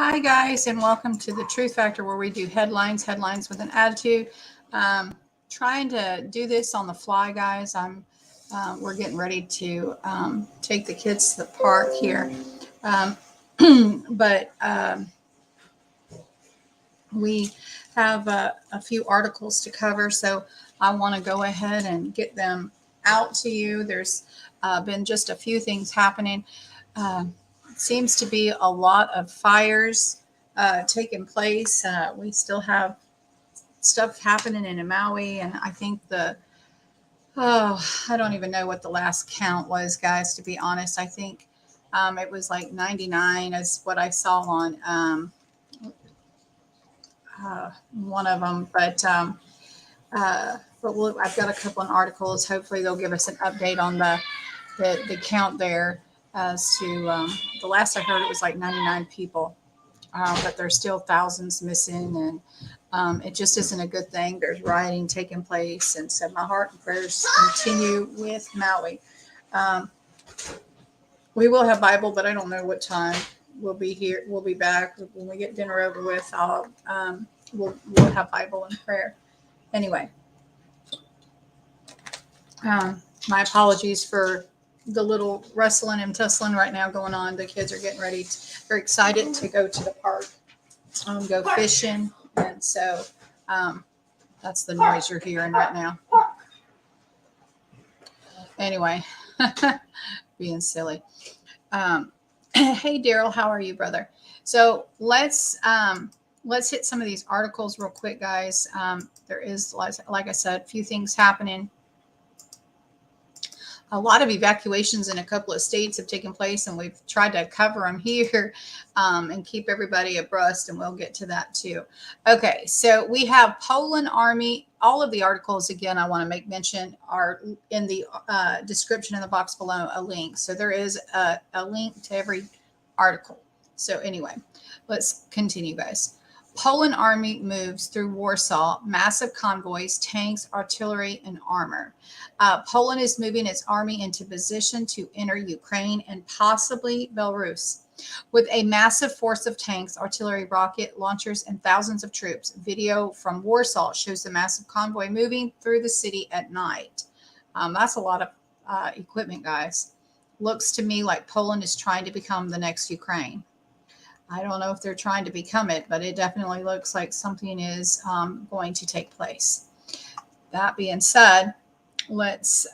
Hi, guys, and welcome to the Truth Factor, where we do headlines with an attitude. Trying to do this on the fly, guys. We're getting ready to take the kids to the park here, um, but we have a few articles to cover, so I want to go ahead and get them out to you. There's been just a few things happening. Uh, Seems to be a lot of fires taking place. We still have stuff happening in Maui, and I think I don't even know what the last count was, guys, to be honest. I think it was like 99 is what I saw on one of them, but I've got a couple of articles. Hopefully, they'll give us an update on the count there. As to the last I heard, it was like 99 people, but there's still thousands missing, and it just isn't a good thing. There's rioting taking place, and so my heart and prayers continue with Maui. Um, we will have Bible, but I don't know what time we'll be here. We'll be back when we get dinner over with. We'll have Bible and prayer. Anyway, my apologies for the little wrestling and tussling right now going on. The kids are getting ready. They're excited to go to the park, go fishing, and so that's the noise you're hearing right now. Anyway, being silly. Hey, Daryl, how are you, brother? So let's hit some of these articles real quick, guys. There is, like I said, a few things happening. A lot of evacuations in a couple of states have taken place, and we've tried to cover them here and keep everybody abreast, and we'll get to that too. Okay, so we have Poland Army. All of the articles, again, I want to make mention, are in the description in the box below, a link. So there is a link to every article. So anyway, let's continue, guys. Poland army moves through Warsaw, massive convoys, tanks, artillery, and armor. Poland is moving its army into position to enter Ukraine and possibly Belarus with a massive force of tanks, artillery, rocket launchers, and thousands of troops. Video from Warsaw shows the massive convoy moving through the city at night. That's a lot of equipment, guys. Looks to me like Poland is trying to become the next Ukraine. I don't know if they're trying to become it, but it definitely looks like something is going to take place. That being said, let's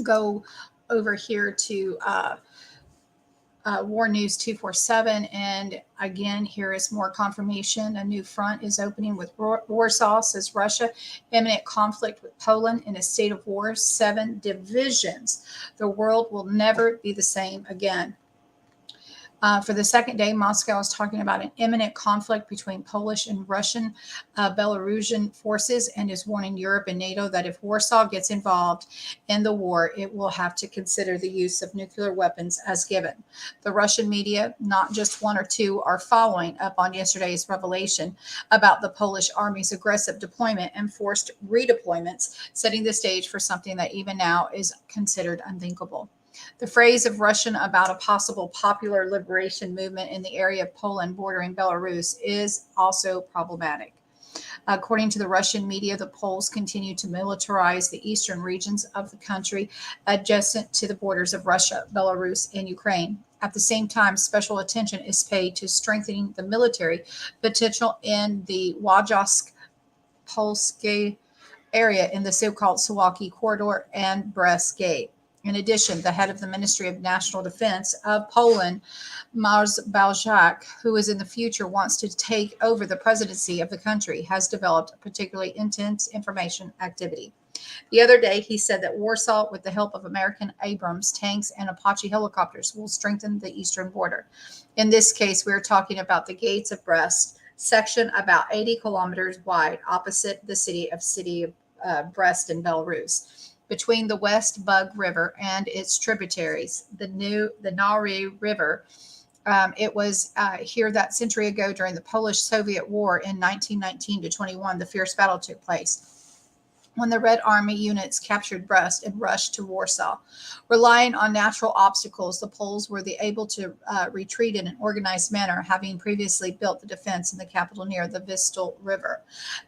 go over here to War News 247. And again, here is more confirmation. A new front is opening with Warsaw, says Russia. Imminent conflict with Poland in a state of war. 7 divisions. The world will never be the same again. For the second day, Moscow is talking about an imminent conflict between Polish and Russian Belarusian forces, and is warning Europe and NATO that if Warsaw gets involved in the war, it will have to consider the use of nuclear weapons as given. The Russian media, not just one or two, are following up on yesterday's revelation about the Polish army's aggressive deployment and forced redeployments, setting the stage for something that even now is considered unthinkable. The phrase of Russian about a possible popular liberation movement in the area of Poland bordering Belarus is also problematic. According to the Russian media, the Poles continue to militarize the eastern regions of the country adjacent to the borders of Russia, Belarus, and Ukraine. At the same time, special attention is paid to strengthening the military potential in the Wajowsk Polskie area in the so-called Suwalki Corridor and Brest Gate. In addition, the head of the Ministry of National Defense of Poland, Mars Baljak, who is in the future wants to take over the presidency of the country, has developed a particularly intense information activity. The other day, he said that Warsaw, with the help of American Abrams tanks and Apache helicopters, will strengthen the eastern border. In this case, we're talking about the gates of Brest, section about 80 kilometers wide, opposite the city of Brest in Belarus. Between the West Bug River and its tributaries, the Nauri River. It was here that century ago during the Polish-Soviet War in 1919 to 21, the fierce battle took place. when the Red Army units captured Brest and rushed to Warsaw. Relying on natural obstacles, the Poles were able to retreat in an organized manner, having previously built the defense in the capital near the Vistula River.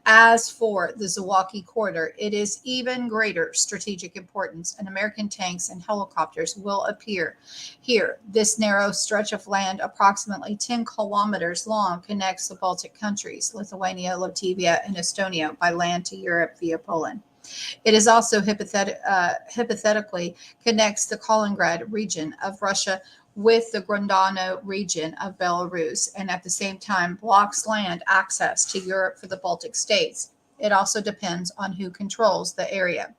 As for the Złotowski corridor, it is even greater strategic importance, and American tanks and helicopters will appear here. This narrow stretch of land, approximately 10 kilometers long, connects the Baltic countries, Lithuania, Latvia, and Estonia, by land to Europe via Poland. It is also hypothetically connects the Kaliningrad region of Russia with the Grodno region of Belarus, and at the same time blocks land access to Europe for the Baltic states. It also depends on who controls the area.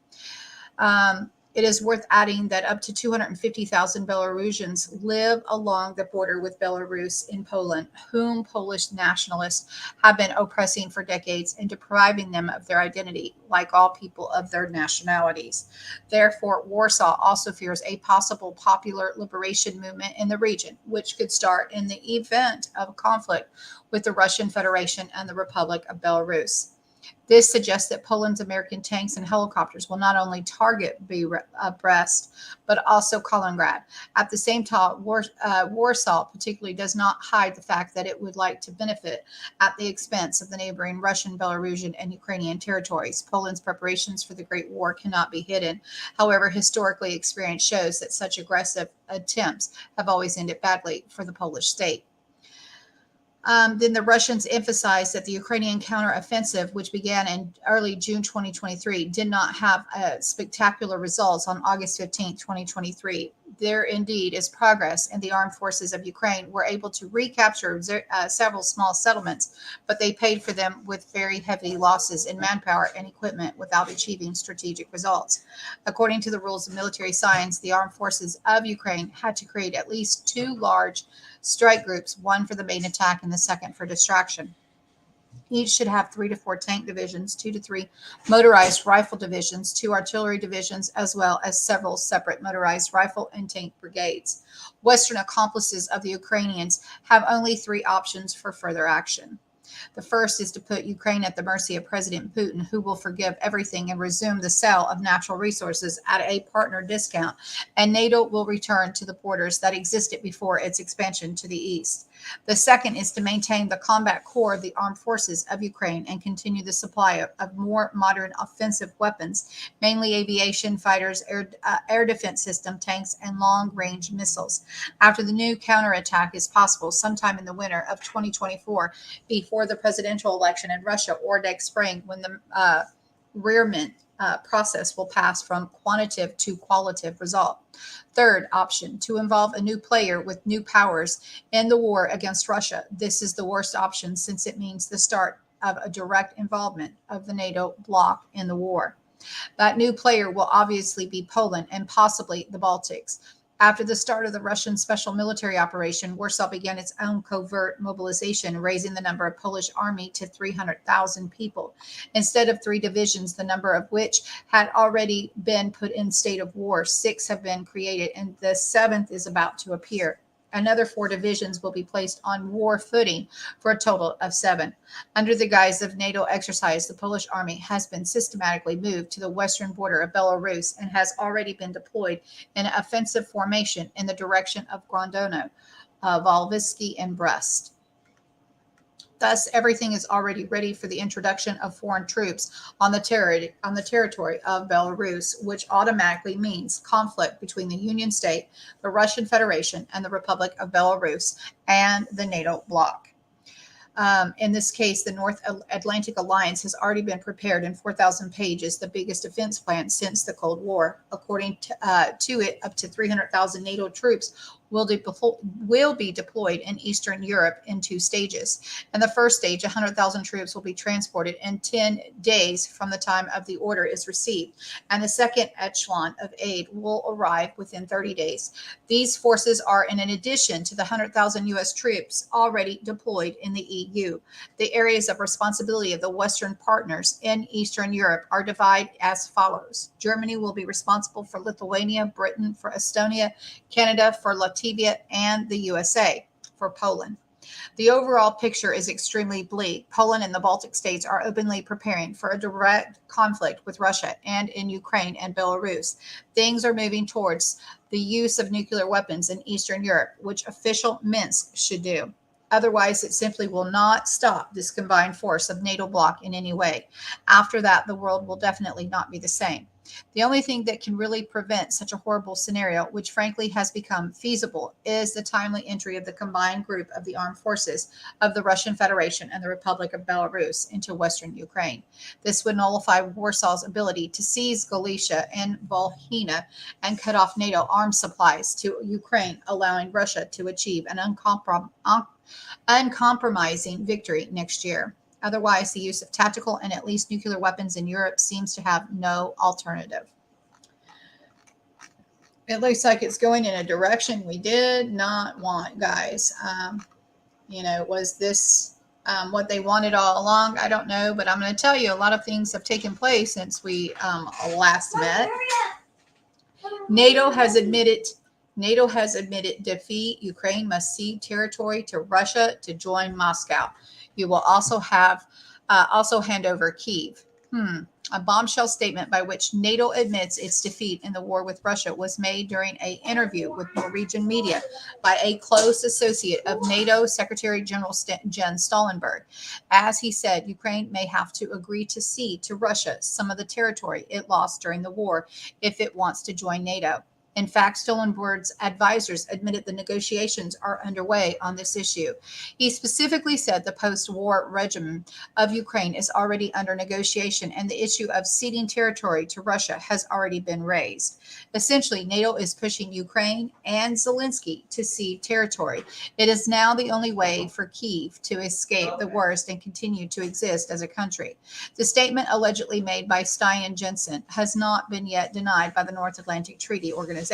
It is worth adding that up to 250,000 Belarusians live along the border with Belarus in Poland, whom Polish nationalists have been oppressing for decades and depriving them of their identity, like all people of their nationalities. Therefore, Warsaw also fears a possible popular liberation movement in the region, which could start in the event of a conflict with the Russian Federation and the Republic of Belarus. This suggests that Poland's American tanks and helicopters will not only target Brest, but also Kaliningrad. At the same time, Warsaw particularly does not hide the fact that it would like to benefit at the expense of the neighboring Russian, Belarusian, and Ukrainian territories. Poland's preparations for the Great War cannot be hidden. However, historically, experience shows that such aggressive attempts have always ended badly for the Polish state. Then the Russians emphasized that the Ukrainian counteroffensive, which began in early June 2023, did not have spectacular results on August 15, 2023. There indeed is progress, and the armed forces of Ukraine were able to recapture several small settlements, but they paid for them with very heavy losses in manpower and equipment without achieving strategic results. According to the rules of military science, the armed forces of Ukraine had to create at least two large strike groups, one for the main attack and the second for distraction. Each should have 3 to 4 tank divisions, 2 to 3 motorized rifle divisions, 2 artillery divisions, as well as several separate motorized rifle and tank brigades. Western accomplices of the Ukrainians have only 3 options for further action. The first is to put Ukraine at the mercy of President Putin, who will forgive everything and resume the sale of natural resources at a partner discount, and NATO will return to the borders that existed before its expansion to the east. The second is to maintain the combat core of the armed forces of Ukraine and continue the supply of more modern offensive weapons, mainly aviation fighters, air defense system, tanks, and long-range missiles. After the new counterattack is possible sometime in the winter of 2024, before the presidential election in Russia, or next spring, when the rearmament process will pass from quantitative to qualitative result. Third option, to involve a new player with new powers in the war against Russia. This is the worst option since it means the start of a direct involvement of the NATO bloc in the war. That new player will obviously be Poland and possibly the Baltics. After the start of the Russian special military operation, Warsaw began its own covert mobilization, raising the number of Polish army to 300,000 people. Instead of 3 divisions, the number of which had already been put in state of war, 6 have been created, and the 7th is about to appear. Another 4 divisions will be placed on war footing for a total of 7. Under the guise of NATO exercise, the Polish army has been systematically moved to the western border of Belarus and has already been deployed in an offensive formation in the direction of Grodno, Volhyssky, and Brest. Thus, everything is already ready for the introduction of foreign troops on the territory of Belarus, which automatically means conflict between the Union State, the Russian Federation, and the Republic of Belarus, and the NATO bloc. In this case, the North Atlantic Alliance has already been prepared in 4,000 pages, the biggest defense plan since the Cold War. According to it, up to 300,000 NATO troops will be deployed in Eastern Europe in 2 stages. In the first stage, 100,000 troops will be transported in 10 days from the time of the order is received, and the second echelon of aid will arrive within 30 days. These forces are in addition to the 100,000 U.S. troops already deployed in the EU. The areas of responsibility of the Western partners in Eastern Europe are divided as follows. Germany will be responsible for Lithuania, Britain for Estonia, Canada for Latvia, and the USA for Poland. The overall picture is extremely bleak. Poland and the Baltic states are openly preparing for a direct conflict with Russia and in Ukraine and Belarus. Things are moving towards the use of nuclear weapons in Eastern Europe, which official Minsk should do. Otherwise, it simply will not stop this combined force of NATO bloc in any way. After that, the world will definitely not be the same. The only thing that can really prevent such a horrible scenario, which frankly has become feasible, is the timely entry of the combined group of the armed forces of the Russian Federation and the Republic of Belarus into Western Ukraine. This would nullify Warsaw's ability to seize Galicia and Volhynia and cut off NATO arms supplies to Ukraine, allowing Russia to achieve an uncompromising victory next year. Otherwise, the use of tactical and at least nuclear weapons in Europe seems to have no alternative. It looks like it's going in a direction we did not want, guys. Was this what they wanted all along? I don't know, but I'm going to tell you a lot of things have taken place since we last met. NATO has admitted defeat. Ukraine must cede territory to Russia to join Moscow. You will also hand over Kyiv. A bombshell statement by which NATO admits its defeat in the war with Russia was made during an interview with Norwegian media by a close associate of NATO Secretary General Jens Stoltenberg. As he said, Ukraine may have to agree to cede to Russia some of the territory it lost during the war if it wants to join NATO. In fact, Stoltenberg's advisors admitted the negotiations are underway on this issue. He specifically said the post-war regime of Ukraine is already under negotiation and the issue of ceding territory to Russia has already been raised. Essentially, NATO is pushing Ukraine and Zelensky to cede territory. It is now the only way for Kyiv to escape the worst and continue to exist as a country. The statement allegedly made by Stian Jensen has not been yet denied by the North Atlantic Treaty Organization.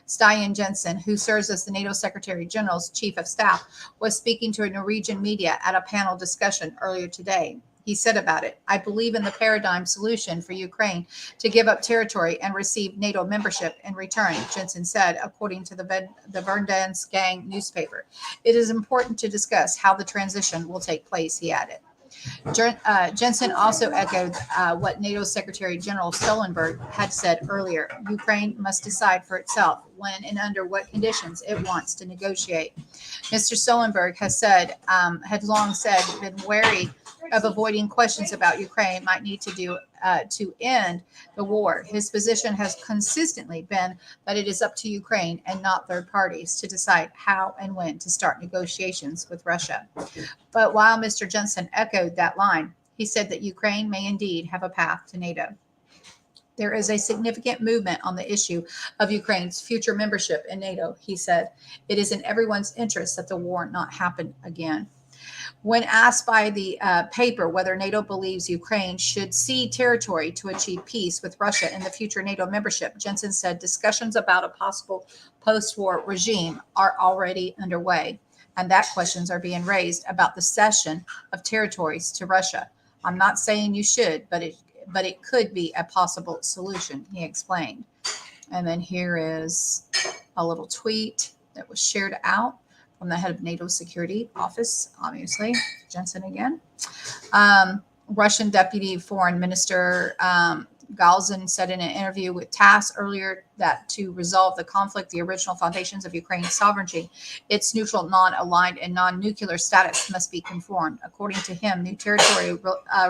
Stian Jensen, who serves as the NATO Secretary General's Chief of Staff, was speaking to a Norwegian media at a panel discussion earlier today. He said about it, "I believe in the paradigm solution for Ukraine to give up territory and receive NATO membership in return," Jensen said, according to the Verdensgang newspaper. "It is important to discuss how the transition will take place," he added. Jensen also echoed what NATO Secretary General Stoltenberg had said earlier. Ukraine must decide for itself when and under what conditions it wants to negotiate. Mr. Stoltenberg had long said, been wary of avoiding questions about Ukraine might need to do to end the war. His position has consistently been that it is up to Ukraine and not third parties to decide how and when to start negotiations with Russia. But while Mr. Jensen echoed that line, he said that Ukraine may indeed have a path to NATO. There is a significant movement on the issue of Ukraine's future membership in NATO, he said. It is in everyone's interest that the war not happen again. When asked by the paper whether NATO believes Ukraine should cede territory to achieve peace with Russia in the future NATO membership, Jensen said discussions about a possible post-war regime are already underway, and that questions are being raised about the cession of territories to Russia. "I'm not saying you should, but it could be a possible solution," he explained. And then here is a little tweet that was shared out from the head of NATO Security Office, obviously, Jensen again. Russian Deputy Foreign Minister Galzin said in an interview with TASS earlier that to resolve the conflict, the original foundations of Ukraine's sovereignty, its neutral, non-aligned, and non-nuclear status must be conformed. According to him, new territorial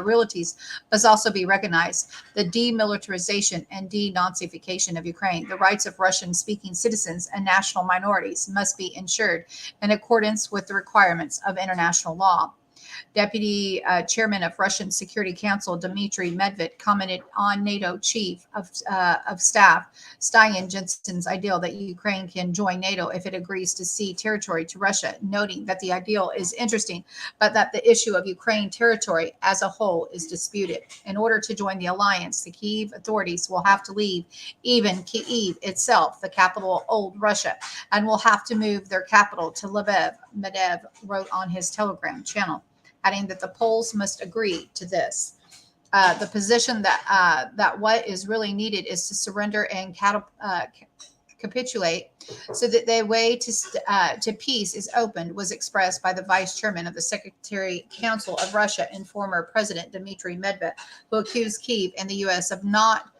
realities must also be recognized. The demilitarization and denazification of Ukraine, the rights of Russian-speaking citizens and national minorities must be ensured in accordance with the requirements of international law. Deputy Chairman of Russian Security Council Dmitry Medvedev commented on NATO Chief of Staff Stian Jensen's ideal that Ukraine can join NATO if it agrees to cede territory to Russia, noting that the ideal is interesting, but that the issue of Ukraine territory as a whole is disputed. In order to join the alliance, the Kyiv authorities will have to leave even Kyiv itself, the capital of old Russia, and will have to move their capital to Lviv, Medvedev wrote on his Telegram channel, adding that the Poles must agree to this. The position that what is really needed is to surrender and capitulate so that the way to peace is opened was expressed by the vice chairman of the Secretary Council of Russia and former President Dmitry Medvedev, who accused Kyiv and the U.S. of not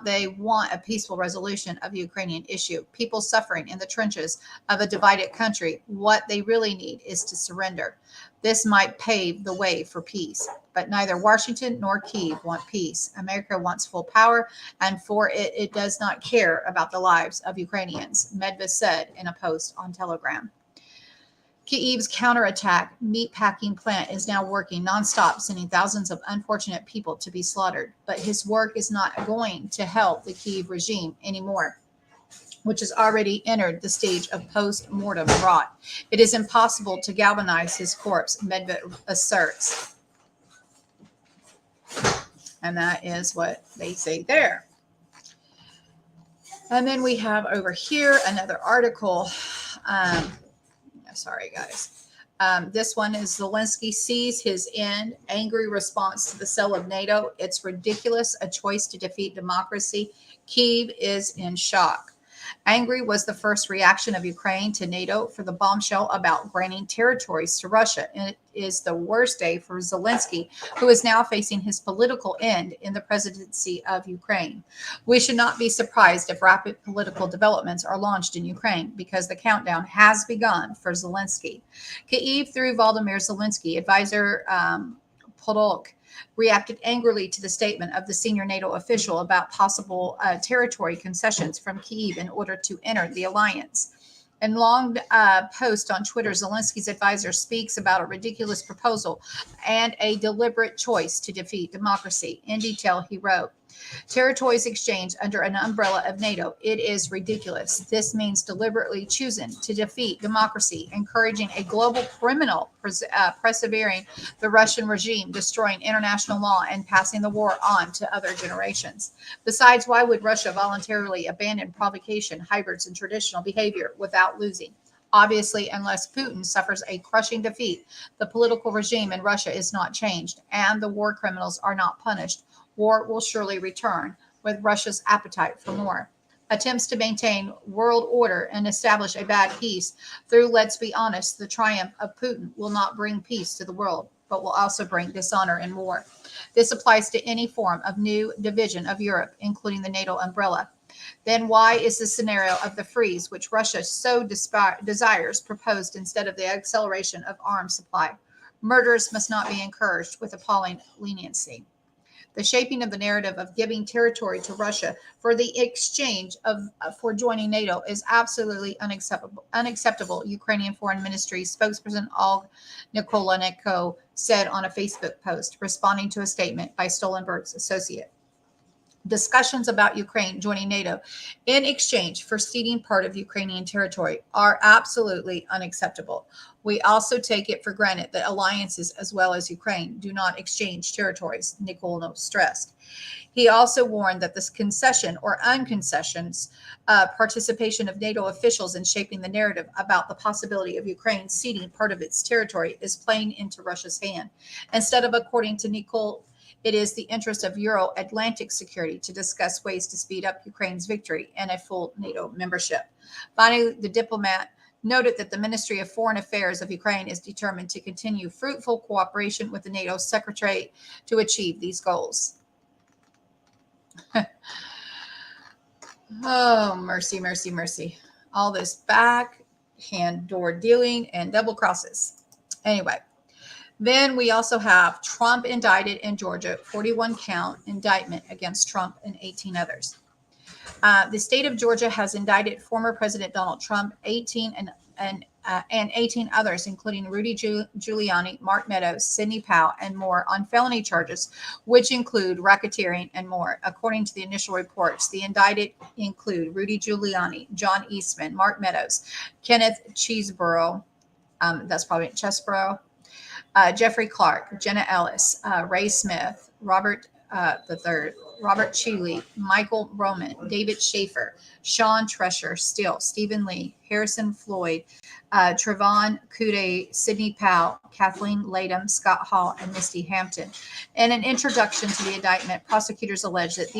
they want a peaceful resolution of the Ukrainian issue. People suffering in the trenches of a divided country, what they really need is to surrender. This might pave the way for peace, but neither Washington nor Kyiv want peace. America wants full power, and for it, it does not care about the lives of Ukrainians, Medvedev said in a post on Telegram. Kyiv's counterattack meatpacking plant is now working nonstop, sending thousands of unfortunate people to be slaughtered. But his work is not going to help the Kyiv regime anymore, which has already entered the stage of post-mortem rot. It is impossible to galvanize his corpse, Medvedev asserts. And that is what they say there. And then we have over here another article. Sorry, guys. This one is Zelensky sees his end. Angry response to the sale of NATO. It's ridiculous. A choice to defeat democracy. Kyiv is in shock. Angry was the first reaction of Ukraine to NATO for the bombshell about granting territories to Russia. And it is the worst day for Zelensky, who is now facing his political end in the presidency of Ukraine. We should not be surprised if rapid political developments are launched in Ukraine because the countdown has begun for Zelensky. Kyiv, through Volodymyr Zelensky, advisor Podolyak, reacted angrily to the statement of the senior NATO official about possible territory concessions from Kyiv in order to enter the alliance. In long post on Twitter, Zelensky's advisor speaks about a ridiculous proposal and a deliberate choice to defeat democracy. In detail, he wrote, territories exchanged under an umbrella of NATO. It is ridiculous. This means deliberately choosing to defeat democracy, encouraging a global criminal, persevering the Russian regime, destroying international law, and passing the war on to other generations. Besides, why would Russia voluntarily abandon provocation, hybrids, and traditional behavior without losing? Obviously, unless Putin suffers a crushing defeat, the political regime in Russia is not changed, and the war criminals are not punished. War will surely return with Russia's appetite for more. Attempts to maintain world order and establish a bad peace through, let's be honest, the triumph of Putin will not bring peace to the world, but will also bring dishonor and war. This applies to any form of new division of Europe, including the NATO umbrella. Then why is the scenario of the freeze, which Russia so desires, proposed instead of the acceleration of arms supply? Murderers must not be encouraged with appalling leniency. The shaping of the narrative of giving territory to Russia for the exchange for joining NATO is absolutely unacceptable. Ukrainian Foreign Ministry spokesperson Olga Nikolenko said on a Facebook post, responding to a statement by Stoltenberg's associate. Discussions about Ukraine joining NATO in exchange for ceding part of Ukrainian territory are absolutely unacceptable. We also take it for granted that alliances as well as Ukraine do not exchange territories, Nikolno stressed. He also warned that this concession or unconcessions participation of NATO officials in shaping the narrative about the possibility of Ukraine ceding part of its territory is playing into Russia's hand. Instead of, according to Nikol, it is the interest of Euro-Atlantic security to discuss ways to speed up Ukraine's victory and a full NATO membership. Finally, the diplomat noted that the Ministry of Foreign Affairs of Ukraine is determined to continue fruitful cooperation with the NATO Secretariat to achieve these goals. Oh, mercy, mercy, mercy. All this backhand door dealing and double crosses. Anyway. Then we also have Trump indicted in Georgia, 41 count indictment against Trump and 18 others. The state of Georgia has indicted former President Donald Trump, 18 and 18 others, including Rudy Giuliani, Mark Meadows, Sidney Powell, and more on felony charges, which include racketeering and more. According to the initial reports, the indicted include Rudy Giuliani, John Eastman, Mark Meadows, Kenneth Chesebro, that's probably Chesebro, Jeffrey Clark, Jenna Ellis, Ray Smith, Robert III, Robert Cheeley, Michael Roman, David Schaefer, Sean Tresher, Still, Stephen Lee, Harrison Floyd, Trevon Kude, Sidney Powell, Kathleen Latham, Scott Hall, and Misty Hampton. In an introduction to the indictment, prosecutors allege that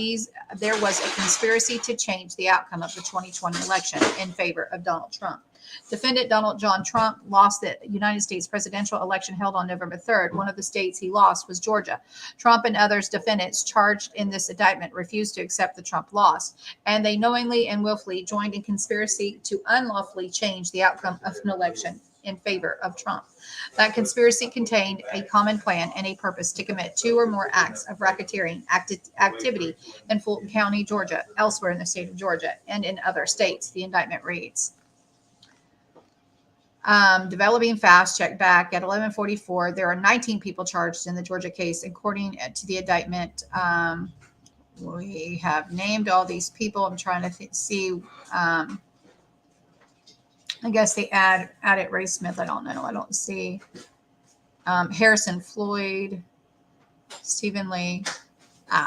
there was a conspiracy to change the outcome of the 2020 election in favor of Donald Trump. Defendant Donald John Trump lost the United States presidential election held on November 3rd. One of the states he lost was Georgia. Trump and others defendants charged in this indictment refused to accept the Trump loss, and they knowingly and willfully joined in conspiracy to unlawfully change the outcome of an election in favor of Trump. That conspiracy contained a common plan and a purpose to commit two or more acts of racketeering activity in Fulton County, Georgia, elsewhere in the state of Georgia, and in other states, the indictment reads. Developing fast, check back at 11:44. There are 19 people charged in the Georgia case. According to the indictment, we have named all these people. I'm trying to see. I guess they added Ray Smith. I don't know. I don't see Harrison Floyd, Stephen Lee.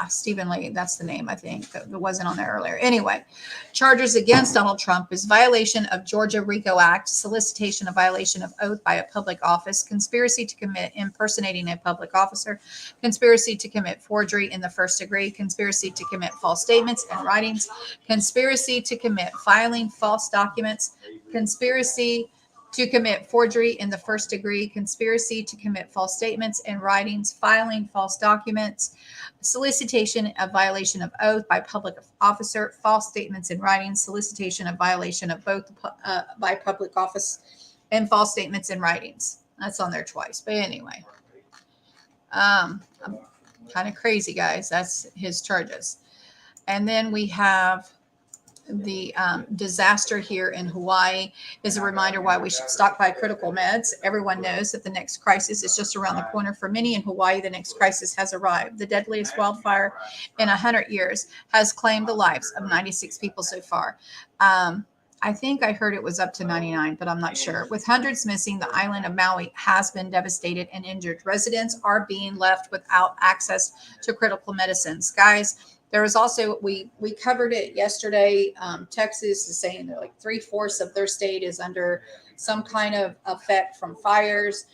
Stephen Lee, that's the name, I think. That wasn't on there earlier. Anyway, charges against Donald Trump is violation of Georgia RICO Act, solicitation of violation of oath by a public office, conspiracy to commit impersonating a public officer, conspiracy to commit forgery in the first degree, conspiracy to commit false statements and writings, conspiracy to commit filing false documents, conspiracy to commit forgery in the first degree, conspiracy to commit false statements and writings, filing false documents, solicitation of violation of oath by public officer, false statements and writings, solicitation of violation of both by public office and false statements and writings. That's on there twice. But anyway, I'm kind of crazy, guys. That's his charges. And then we have the disaster here in Hawaii is a reminder why we should stockpile critical meds. Everyone knows that the next crisis is just around the corner. For many in Hawaii, the next crisis has arrived. The deadliest wildfire in 100 years has claimed the lives of 96 people so far. I think I heard it was up to 99, but I'm not sure. With hundreds missing, the island of Maui has been devastated and injured. Residents are being left without access to critical medicines. Guys, there was also, we covered it yesterday. Texas is saying that like 3/4 of their state is under some kind of effect from fires.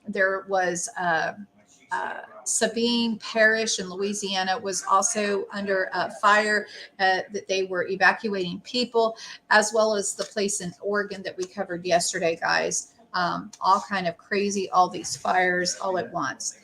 There was Sabine Parish in Louisiana was also under fire that they were evacuating people, as well as the place in Oregon that we covered yesterday, guys. All kind of crazy, all these fires all at once.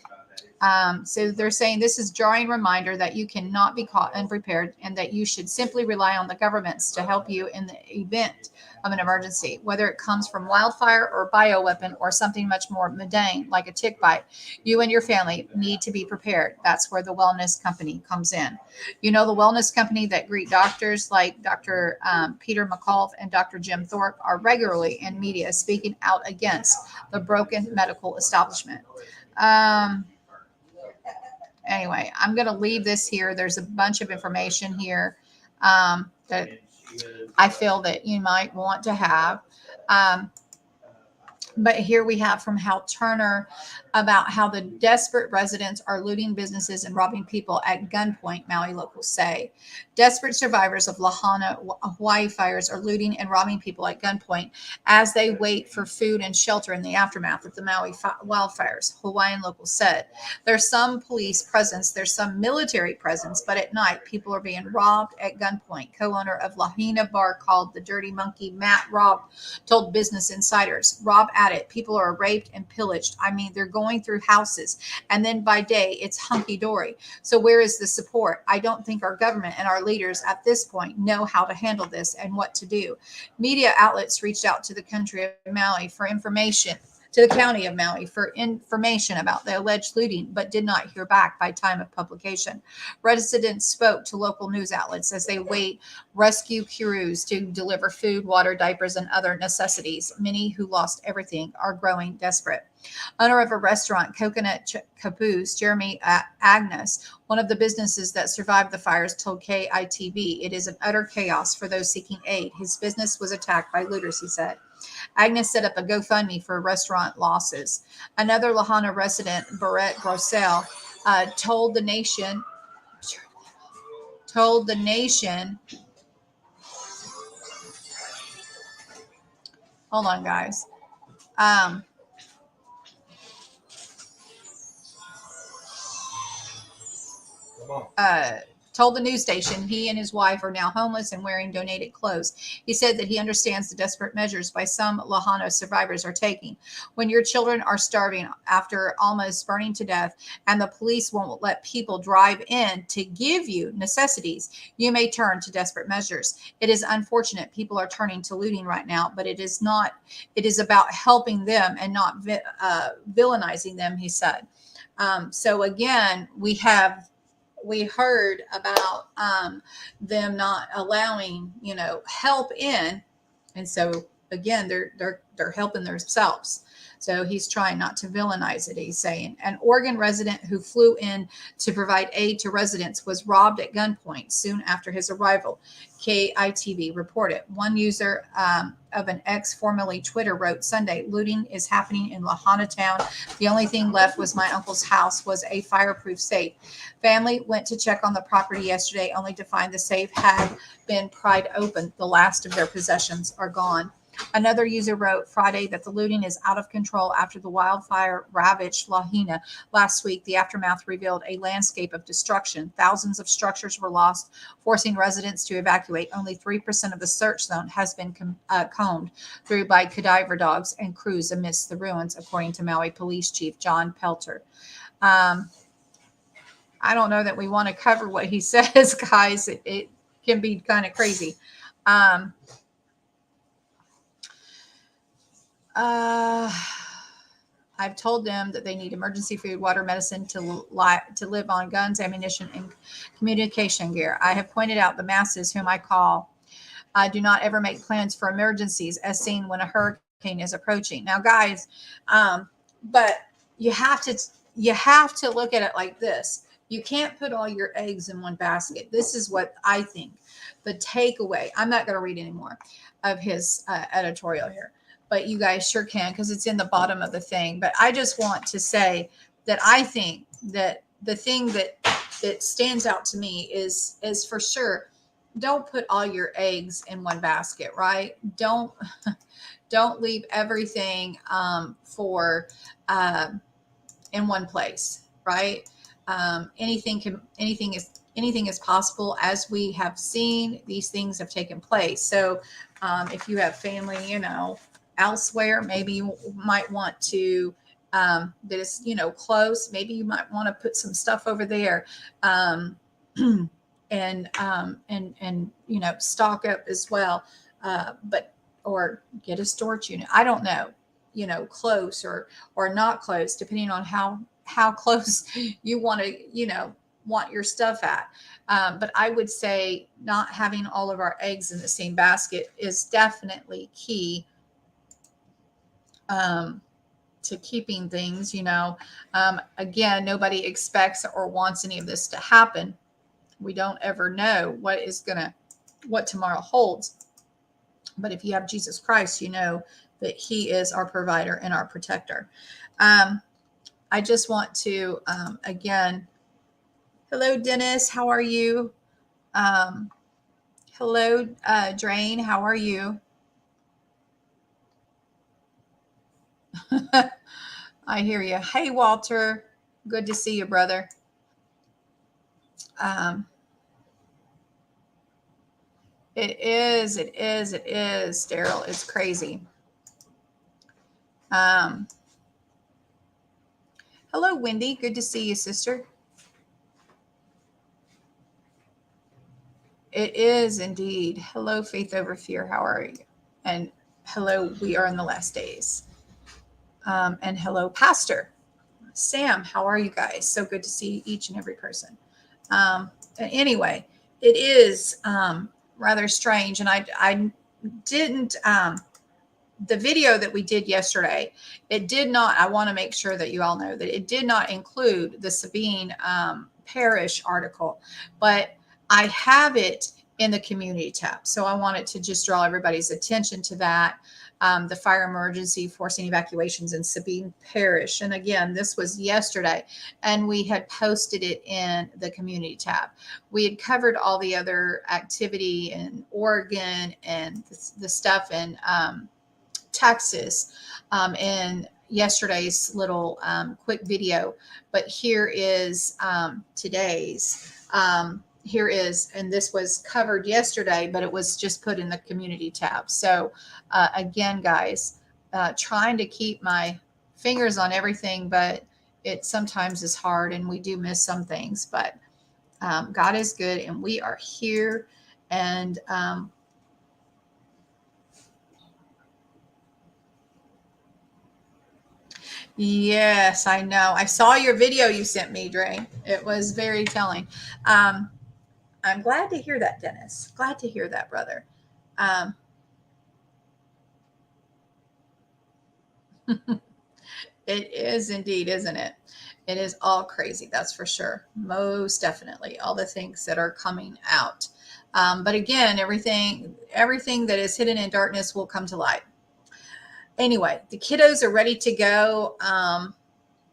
So they're saying this is a jarring reminder that you cannot be caught unprepared and that you should simply rely on the governments to help you in the event of an emergency, whether it comes from wildfire or bioweapon or something much more mundane like a tick bite. You and your family need to be prepared. That's where the wellness company comes in. You know, the wellness company that greet doctors like Dr. Peter McCullough and Dr. Jim Thorpe are regularly in media speaking out against the broken medical establishment. Anyway, I'm going to leave this here. There's a bunch of information here that I feel that you might want to have. But here we have from Hal Turner about how the desperate residents are looting businesses and robbing people at gunpoint, Maui locals say. Desperate survivors of Lahaina, Hawaii fires are looting and robbing people at gunpoint as they wait for food and shelter in the aftermath of the Maui wildfires, Hawaiian locals said. There's some police presence, there's some military presence, but at night people are being robbed at gunpoint. Co-owner of Lahaina bar called the Dirty Monkey, Matt Robb, told Business Insiders. Robb added, people are raped and pillaged. I mean, they're going through houses, and then by day it's hunky-dory. So where is the support? I don't think our government and our leaders at this point know how to handle this and what to do. Media outlets reached out to the country of Maui for information, to the county of Maui for information about the alleged looting, but did not hear back by time of publication. Residents spoke to local news outlets as they wait rescue crews to deliver food, water, diapers, and other necessities. Many who lost everything are growing desperate. Owner of a restaurant, Coconut Caboose, Jeremy Agnes, one of the businesses that survived the fires, told KITV, it is an utter chaos for those seeking aid. His business was attacked by looters, he said. Agnes set up a GoFundMe for restaurant losses. Another Lahaina resident, Barrett Grossell, told the Nation told the nation, hold on, guys. Told the news station he and his wife are now homeless and wearing donated clothes. He said that he understands the desperate measures by some Lahana survivors are taking. When your children are starving after almost burning to death and the police won't let people drive in to give you necessities, you may turn to desperate measures. It is unfortunate people are turning to looting right now, but it is not. It is about helping them and not villainizing them, he said. So again, we heard about them not allowing, help in, and so again, they're helping themselves. So he's trying not to villainize it. He's saying an Oregon resident who flew in to provide aid to residents was robbed at gunpoint soon after his arrival. KITV reported. One user of an X, formerly Twitter, wrote Sunday, looting is happening in Lahana Town. The only thing left was my uncle's house was a fireproof safe. Family went to check on the property yesterday only to find the safe had been pried open. The last of their possessions are gone. Another user wrote Friday that the looting is out of control after the wildfire ravaged Lahaina last week. The aftermath revealed a landscape of destruction. Thousands of structures were lost, forcing residents to evacuate. Only 3% of the search zone has been combed through by cadaver dogs and crews amidst the ruins, according to Maui Police Chief John Pelter. I don't know that we want to cover what he says, guys. It can be kind of crazy. I've told them that they need emergency food, water, medicine to live on, guns, ammunition, and communication gear. I have pointed out the masses whom I call do not ever make plans for emergencies as seen when a hurricane is approaching. Now, guys, but you have to look at it like this. You can't put all your eggs in one basket. This is what I think. The takeaway. I'm not going to read any more of his editorial here, but you guys sure can because it's in the bottom of the thing. But I just want to say that I think that the thing that stands out to me is for sure, don't put all your eggs in one basket, right? Don't leave everything for in one place, right? Anything is possible. As we have seen, these things have taken place. So if you have family, elsewhere, maybe you might want to that is close. Maybe you might want to put some stuff over there, and stock up as well. But or get a storage unit. I don't know, close or not close, depending on how close you want to want your stuff at. But I would say not having all of our eggs in the same basket is definitely key to keeping things, again, nobody expects or wants any of this to happen. We don't ever know what tomorrow holds. But if you have Jesus Christ, you know that he is our provider and our protector. I just want to, again, hello, Dennis. How are you? Hello, Drain. How are you? I hear you. Hey, Walter. Good to see you, brother. It is, Daryl. It's crazy. Hello, Wendy. Good to see you, sister. It is indeed. Hello, Faith Over Fear. How are you? And hello, we are in the last days. And hello, Pastor Sam. How are you guys? So good to see each and every person. Anyway, it is rather strange. And I didn't, the video that we did yesterday, it did not, I want to make sure that you all know that it did not include the Sabine Parish article, but I have it in the community tab. So I wanted to just draw everybody's attention to that. The fire emergency forcing evacuations in Sabine Parish. And again, this was yesterday, and we had posted it in the community tab. We had covered all the other activity in Oregon and the stuff in Texas in yesterday's little quick video. But here is today's. Here is, and this was covered yesterday, but it was just put in the community tab. So again, guys, trying to keep my fingers on everything, but it sometimes is hard, and we do miss some things. But God is good, and we are here. And yes, I know. I saw your video you sent me, Dre. It was very telling. I'm glad to hear that, Dennis. Glad to hear that, brother. Um, it is indeed, isn't it? It is all crazy. That's for sure. Most definitely, all the things that are coming out. But again, everything that is hidden in darkness will come to light. Anyway, the kiddos are ready to go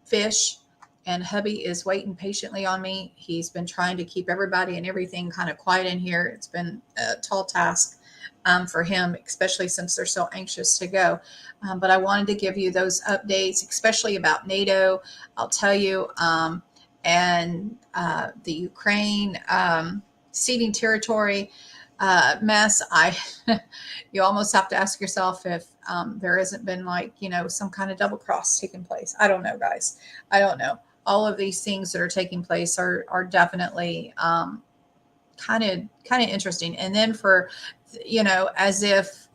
fish, and hubby is waiting patiently on me. He's been trying to keep everybody and everything kind of quiet in here. It's been a tall task for him, especially since they're so anxious to go. But I wanted to give you those updates, especially about NATO. I'll tell you, and the Ukraine ceding territory mess. You almost have to ask yourself if there hasn't been some kind of double cross taking place. I don't know, guys. I don't know. All of these things that are taking place are definitely kind of interesting. And then as if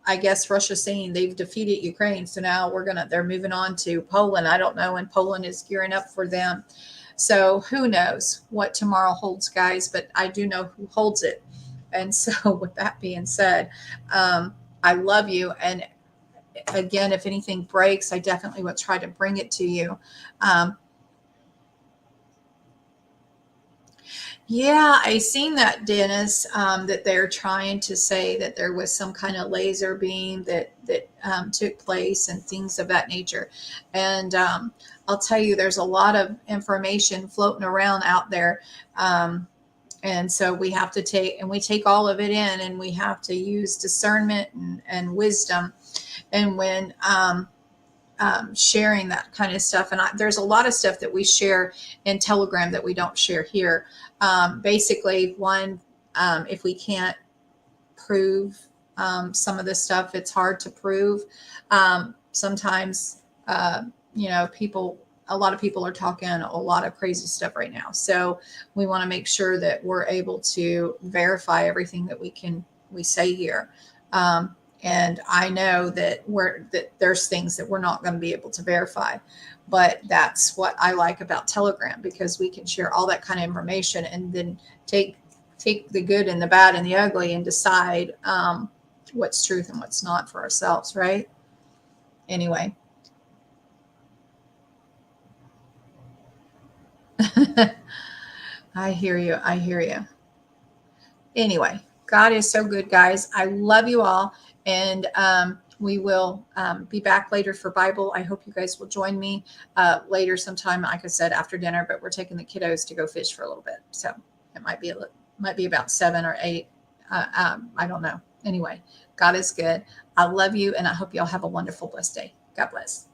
I guess Russia's saying they've defeated Ukraine, so now they're moving on to Poland. I don't know, and Poland is gearing up for them. So who knows what tomorrow holds, guys? But I do know who holds it. And so, with that being said, I love you. And again, if anything breaks, I definitely will try to bring it to you. Yeah, I seen that, Dennis, that they're trying to say that there was some kind of laser beam that took place and things of that nature. And I'll tell you, there's a lot of information floating around out there. And so we have to take all of it in, and we have to use discernment and wisdom. And when sharing that kind of stuff, and there's a lot of stuff that we share in Telegram that we don't share here. Basically, one, if we can't prove some of this stuff, it's hard to prove. Sometimes, a lot of people are talking a lot of crazy stuff right now. So we want to make sure that we're able to verify everything that we say here. And I know that there's things that we're not going to be able to verify, but that's what I like about Telegram, because we can share all that kind of information and then take the good and the bad and the ugly and decide what's truth and what's not for ourselves, right? Anyway. I hear you. I hear you. Anyway, God is so good, guys. I love you all. And we will be back later for Bible. I hope you guys will join me later sometime, like I said, after dinner, but we're taking the kiddos to go fish for a little bit. So it might be about 7 or 8. I don't know. Anyway, God is good. I love you, and I hope y'all have a wonderful, blessed day. God bless.